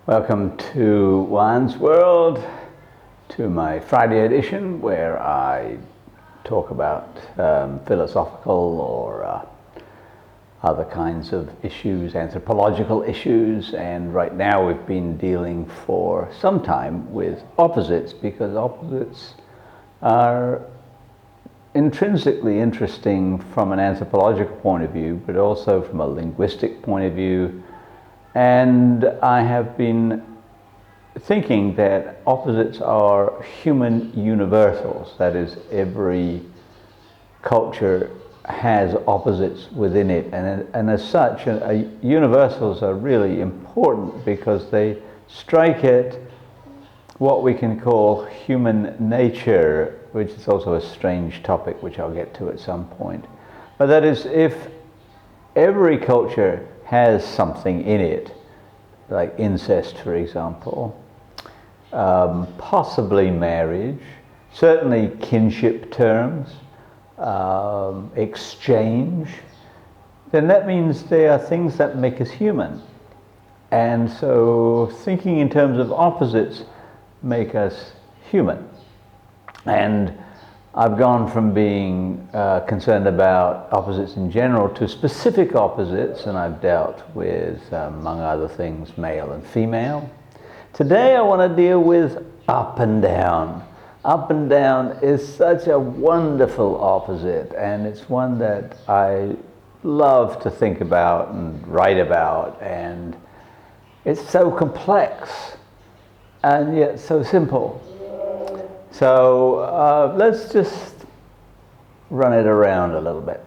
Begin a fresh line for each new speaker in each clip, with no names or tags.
Welcome to Juan's World, to my Friday edition where I talk about philosophical or other kinds of issues, anthropological issues, and right now we've been dealing for some time with opposites because opposites are intrinsically interesting from an anthropological point of view, but also from a linguistic point of view. And I have been thinking that opposites are human universals. That is, every culture has opposites within it. And as such, universals are really important because they strike at what we can call human nature, which is also a strange topic, which I'll get to at some point. But that is, if every culture has something in it, like incest, for example, possibly marriage, certainly kinship terms, exchange, then that means they are things that make us human. And so thinking in terms of opposites make us human. And I've gone from being concerned about opposites in general to specific opposites, and I've dealt with, among other things, male and female. Today I want to deal with up and down. Up and down is such a wonderful opposite, and it's one that I love to think about and write about, and it's so complex and yet so simple. So let's just run it around a little bit.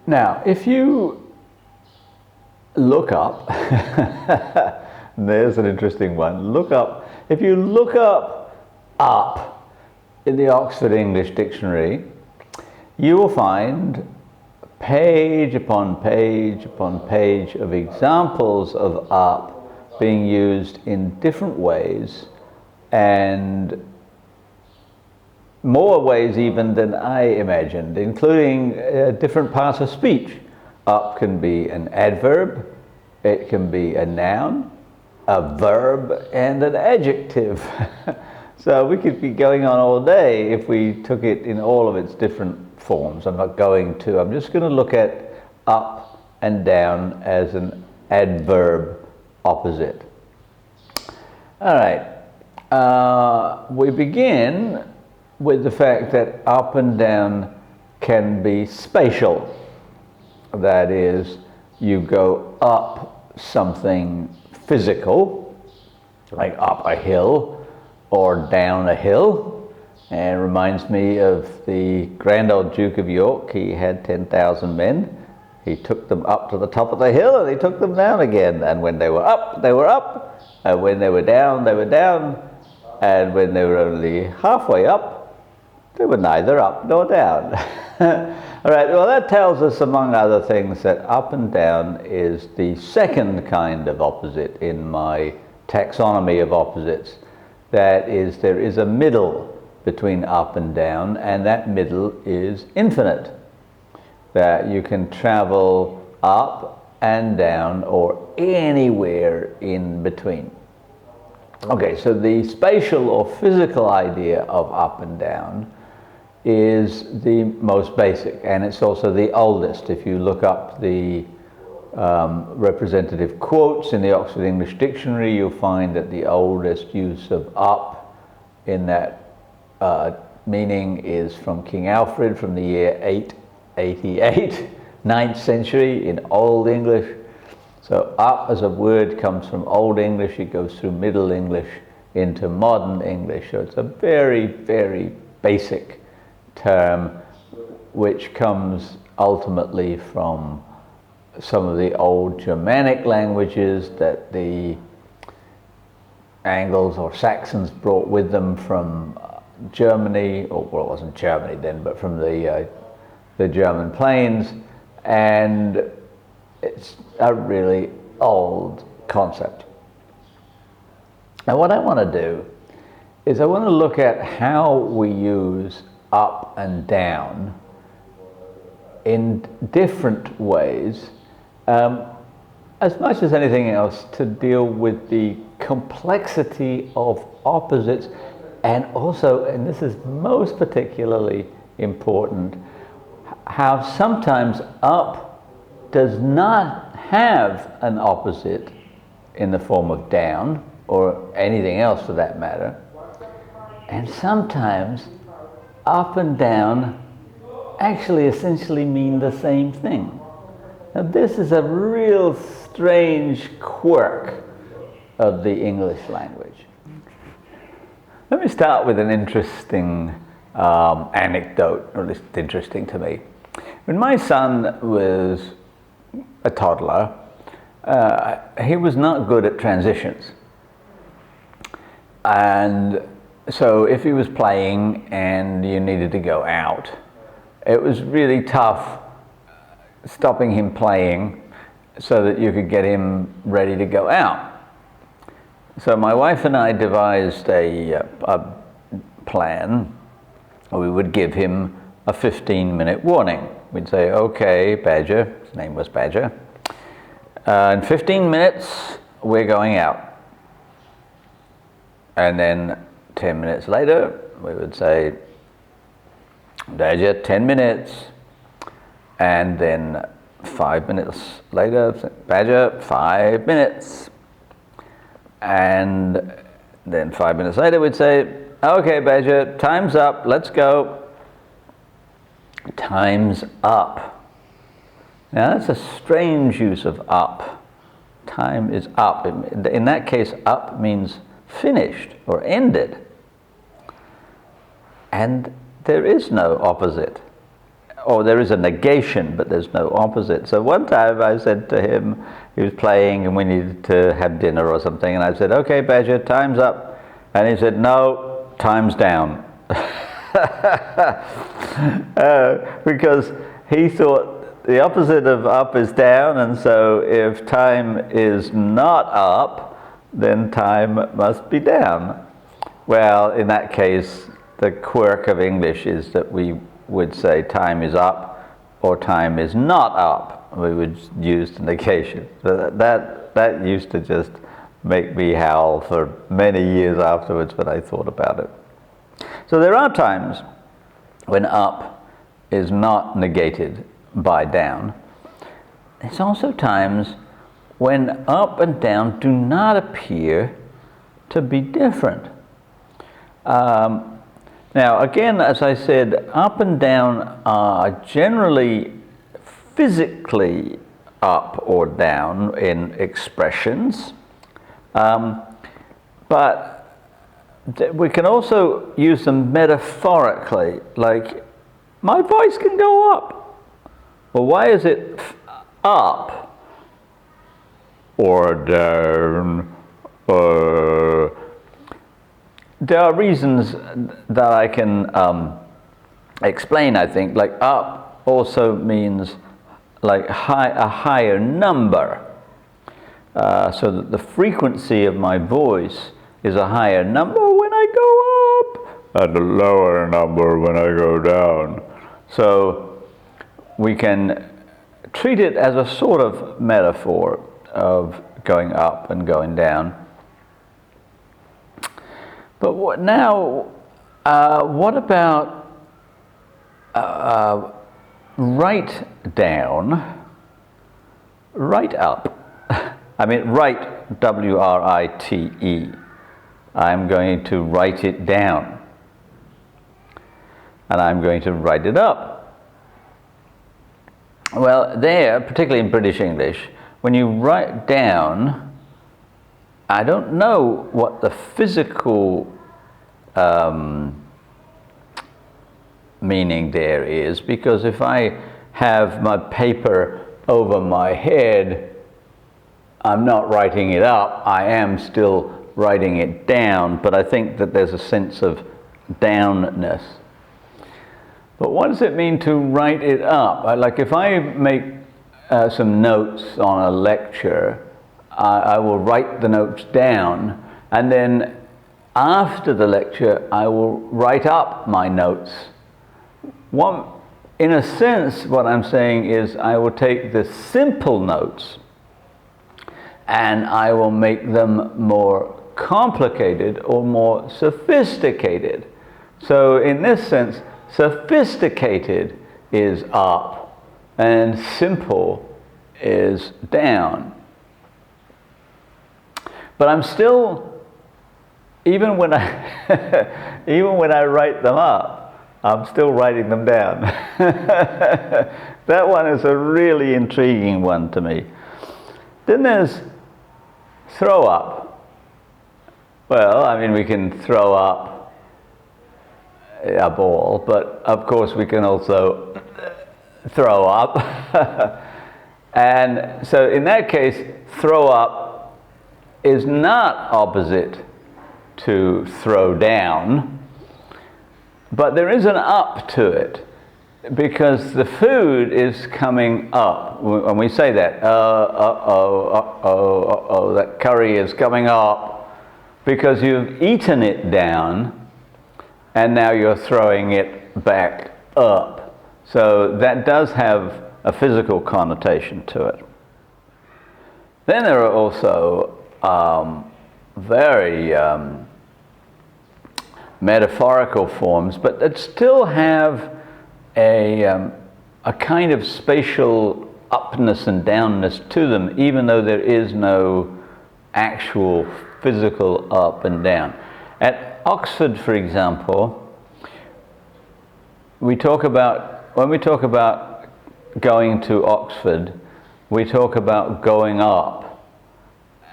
Now, if you look up, there's an interesting one, look up, if you look up in the Oxford English Dictionary, you will find page upon page upon page of examples of up being used in different ways, and more ways even than I imagined, including different parts of speech. Up can be an adverb, it can be a noun, a verb, and an adjective. So we could be going on all day if we took it in all of its different forms. I'm not going to. I'm just going to look at up and down as an adverb opposite. All right. We begin with the fact that up and down can be spatial. That is, you go up something physical, like up a hill or down a hill. And it reminds me of the grand old Duke of York. He had 10,000 men. He took them up to the top of the hill and he took them down again. And when they were up, they were up. And when they were down, they were down. And when they were only halfway up, they were neither up nor down. All right, well, that tells us, among other things, that up and down is the second kind of opposite in my taxonomy of opposites. That is, there is a middle between up and down, and that middle is infinite. That you can travel up and down or anywhere in between. Okay, so the spatial or physical idea of up and down is the most basic, and it's also the oldest. If you look up the representative quotes in the Oxford English Dictionary, you'll find that the oldest use of up in that meaning is from King Alfred from the year 888, 9th century in Old English. So up as a word comes from Old English, it goes through Middle English into Modern English. So it's a very, very basic term which comes ultimately from some of the old Germanic languages that the Angles or Saxons brought with them from Germany, or well, it wasn't Germany then, but from the German plains, and it's a really old concept. Now what I want to do is I want to look at how we use up and down in different ways, as much as anything else, to deal with the complexity of opposites, and also, and this is most particularly important, how sometimes up does not have an opposite in the form of down, or anything else for that matter, and sometimes up and down actually essentially mean the same thing. Now this is a real strange quirk of the English language. Let me start with an interesting anecdote, or at least interesting to me. When my son was a toddler, he was not good at transitions. And so if he was playing and you needed to go out, it was really tough stopping him playing so that you could get him ready to go out. So my wife and I devised a plan. We would give him a 15-minute warning. We'd say, okay, Badger, his name was Badger, in 15 minutes we're going out. And then 10 minutes later we would say, Badger, 10 minutes. And then 5 minutes later, Badger, 5 minutes. And then 5 minutes later we'd say, okay, Badger, time's up, let's go. Time's up. Now that's a strange use of up. Time is up. In that case, up means finished or ended. And there is no opposite. Or there is a negation, but there's no opposite. So one time I said to him, he was playing and we needed to have dinner or something, and I said, okay, Badger, time's up. And he said, no, time's down. Because he thought the opposite of up is down, and so if time is not up, then time must be down. Well, in that case, the quirk of English is that we would say time is up or time is not up. We would use the negation. So that used to just make me howl for many years afterwards when I thought about it. So there are times when up is not negated by down. There's also times when up and down do not appear to be different. Now again, as I said, up and down are generally physically up or down in expressions, but we can also use them metaphorically, like my voice can go up. Well, why is it up or down? There are reasons that I can explain, I think. Like up also means like a higher number. So that the frequency of my voice is a higher number when I go up and a lower number when I go down. So we can treat it as a sort of metaphor of going up and going down. But what about right down, right up? I mean, write, W-R-I-T-E. I'm going to write it down. and I'm going to write it up. Well, there, particularly in British English, when you write down, I don't know what the physical meaning there is, because if I have my paper over my head, I'm not writing it up, I am still writing it down, but I think that there's a sense of downness. But what does it mean to write it up? Like if I make some notes on a lecture, I will write the notes down, and then after the lecture I will write up my notes. In a sense, what I'm saying is I will take the simple notes and I will make them more complicated or more sophisticated. So in this sense, sophisticated is up and simple is down. But I'm still, even when I write them up, I'm still writing them down. That one is a really intriguing one to me. Then there's throw up. Well, I mean, we can throw up a ball, but of course we can also throw up. And so in that case, throw up is not opposite to throw down, but there is an up to it, because the food is coming up. When we say that, that curry is coming up, because you've eaten it down and now you're throwing it back up. So that does have a physical connotation to it. Then there are also very metaphorical forms, but that still have a kind of spatial upness and downness to them, even though there is no actual physical up and down. At Oxford, for example, when we talk about going to Oxford, we talk about going up,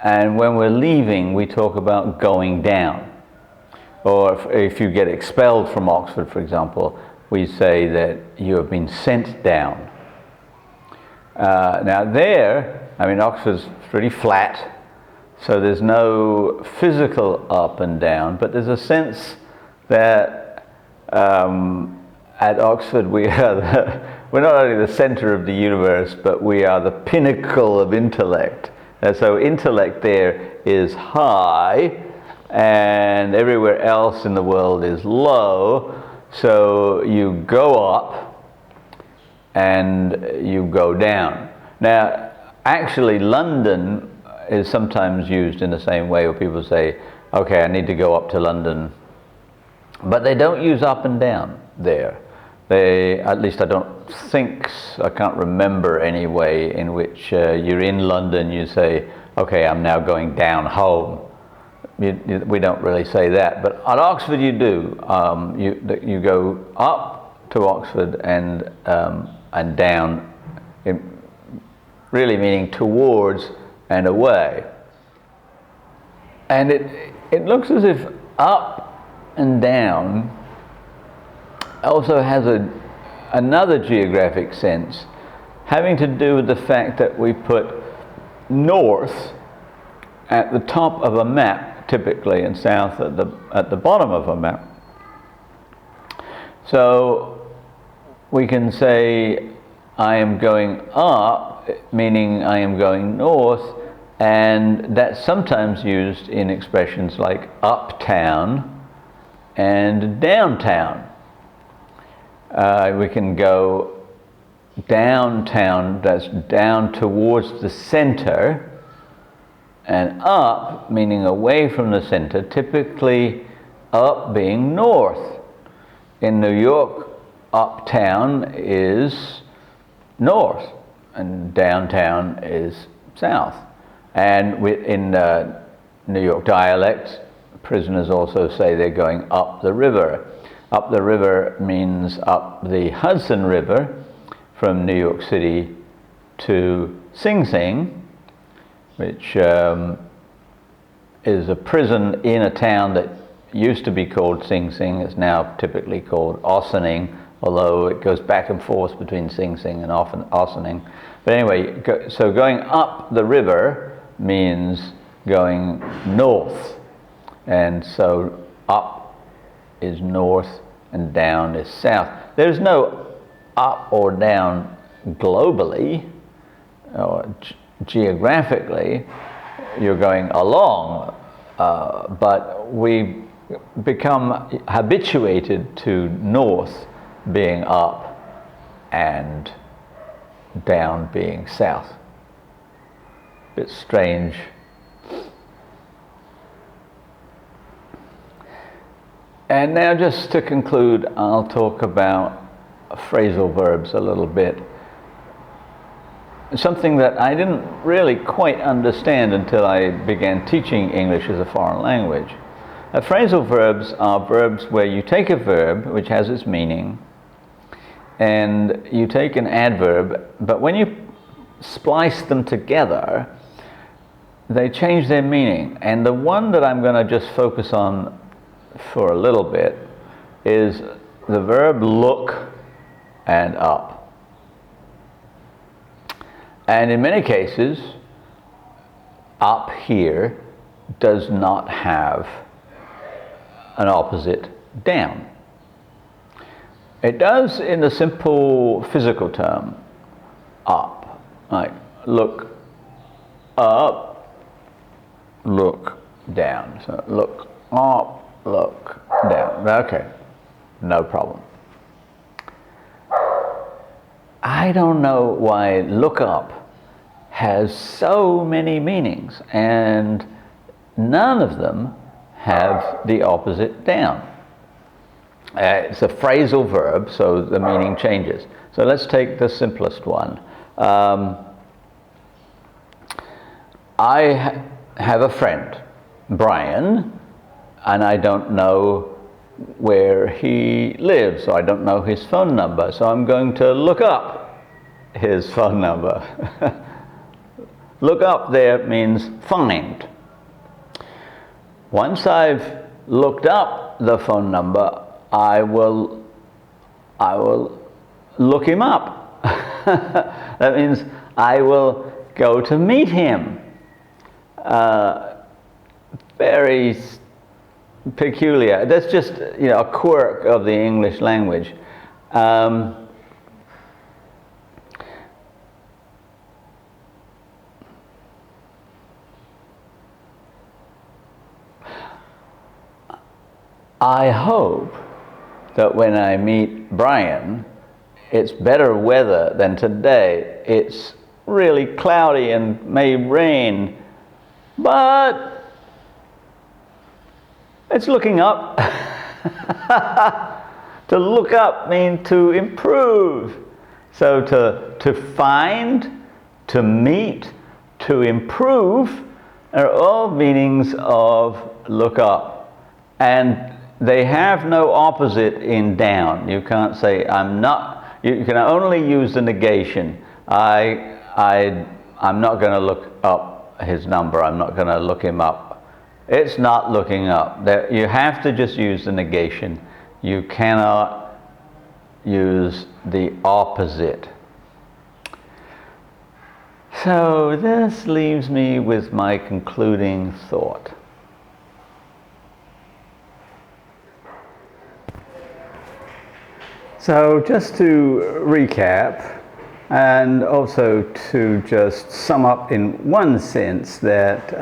and when we're leaving, we talk about going down. Or if you get expelled from Oxford, for example, we say that you have been sent down. Now there, I mean, Oxford's pretty flat, so there's no physical up and down, but there's a sense that at Oxford we're not only the center of the universe, but we are the pinnacle of intellect. And so intellect there is high, and everywhere else in the world is low. So you go up and you go down. Now, actually, London is sometimes used in the same way, where people say, okay, I need to go up to London. But they don't use up and down there. At least I don't think, I can't remember any way in which you're in London, you say, okay, I'm now going down home. We don't really say that, but at Oxford you do. You go up to Oxford and down, really meaning towards and away. And it looks as if up and down also has another geographic sense, having to do with the fact that we put north at the top of a map, typically, and south at the bottom of a map. So we can say I am going up, meaning I am going north, and that's sometimes used in expressions like uptown and downtown. We can go downtown, that's down towards the center, and up, meaning away from the center, typically up being north. In New York, uptown is north, and downtown is south. And in New York dialect, prisoners also say they're going up the river. Up the river means up the Hudson River from New York City to Sing Sing, which is a prison in a town that used to be called Sing Sing. It's now typically called Ossining, although it goes back and forth between Sing Sing and Ossining. But anyway, so going up the river means going north. And so up is north and down is south. There's no up or down globally or geographically. You're going along, but we become habituated to north being up and down being south. Bit strange. And now, just to conclude, I'll talk about phrasal verbs a little bit. Something that I didn't really quite understand until I began teaching English as a foreign language. Phrasal verbs are verbs where you take a verb which has its meaning and you take an adverb, but when you splice them together, they change their meaning. And the one that I'm going to just focus on for a little bit is the verb look and up. And in many cases, up here does not have an opposite down. It does in the simple physical term, up, like look up, look down. So look up, look down. Okay, no problem. I don't know why look up has so many meanings and none of them have the opposite down. It's a phrasal verb, so the meaning changes. So let's take the simplest one. I have a friend, Brian, and I don't know where he lives, so I don't know his phone number, so I'm going to look up his phone number. Look up there means find. Once I've looked up the phone number, I will look him up. That means I will go to meet him. Very peculiar. That's just, you know, a quirk of the English language. I hope that when I meet Brian, it's better weather than today. It's really cloudy and may rain, but it's looking up. To look up means to improve. So to find, to meet, to improve are all meanings of look up. And they have no opposite in down. You can't say I'm not. You can only use the negation. I'm not going to look up his number. I'm not going to look him up. It's not looking up. You have to just use the negation. You cannot use the opposite. So this leaves me with my concluding thought. So just to recap, and also to just sum up in one sense that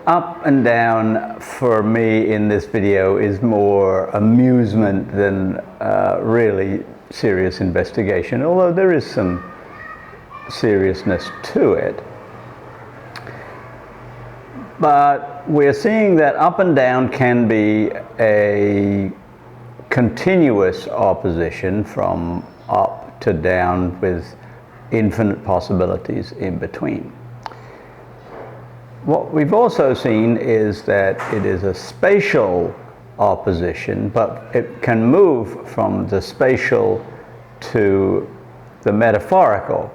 up and down for me in this video is more amusement than really serious investigation, although there is some seriousness to it. But we're seeing that up and down can be a continuous opposition from up to down with infinite possibilities in between. What we've also seen is that it is a spatial opposition, but it can move from the spatial to the metaphorical.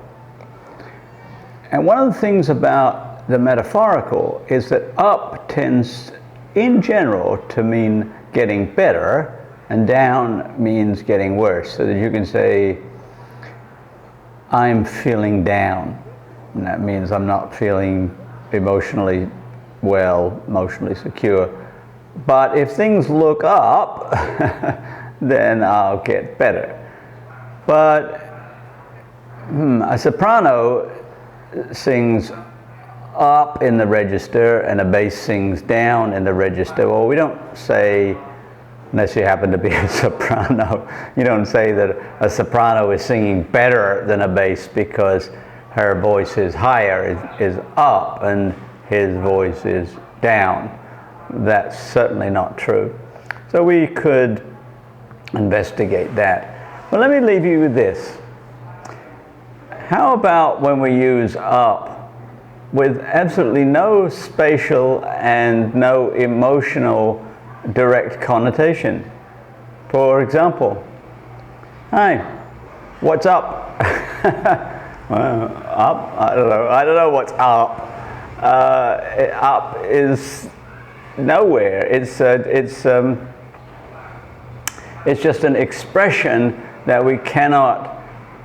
And one of the things about the metaphorical is that up tends, in general, to mean getting better, and down means getting worse. So that you can say, I'm feeling down. And that means I'm not feeling emotionally well, emotionally secure. But if things look up, then I'll get better. But a soprano sings up in the register and a bass sings down in the register. Well, we don't say, unless you happen to be a soprano, you don't say that a soprano is singing better than a bass because her voice is higher, is up, and his voice is down. That's certainly not true. So we could investigate that. But let me leave you with this. How about when we use up with absolutely no spatial and no emotional direct connotation? For example, hi, what's up? Well, up? I don't know what's up. Up is nowhere. It's just an expression that we cannot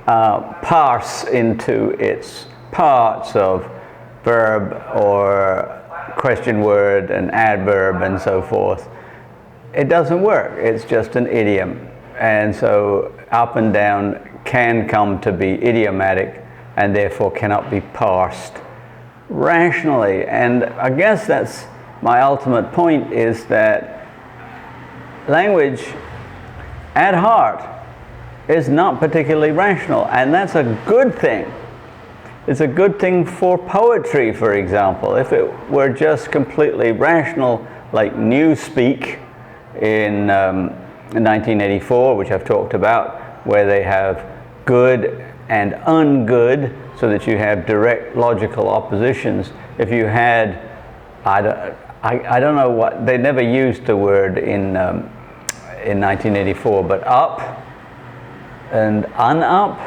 parse into its parts of verb or question word and adverb and so forth. It doesn't work. It's just an idiom. And so up and down can come to be idiomatic and therefore cannot be parsed rationally. And I guess that's my ultimate point, is that language at heart is not particularly rational, and that's a good thing. It's a good thing for poetry, for example. If it were just completely rational, like Newspeak in 1984, which I've talked about, where they have good and ungood, so that you have direct logical oppositions. If you had, I don't know what, they never used the word in 1984, but up and un-up,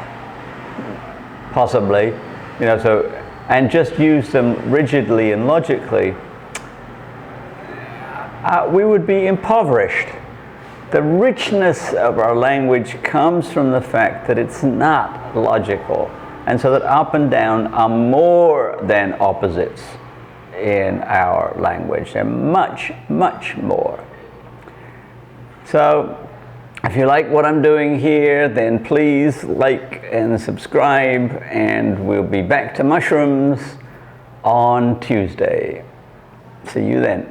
possibly, so, and just use them rigidly and logically, we would be impoverished. The richness of our language comes from the fact that it's not logical, and so that up and down are more than opposites in our language. They're much, much more. So, if you like what I'm doing here, then please like and subscribe, and we'll be back to mushrooms on Tuesday. See you then.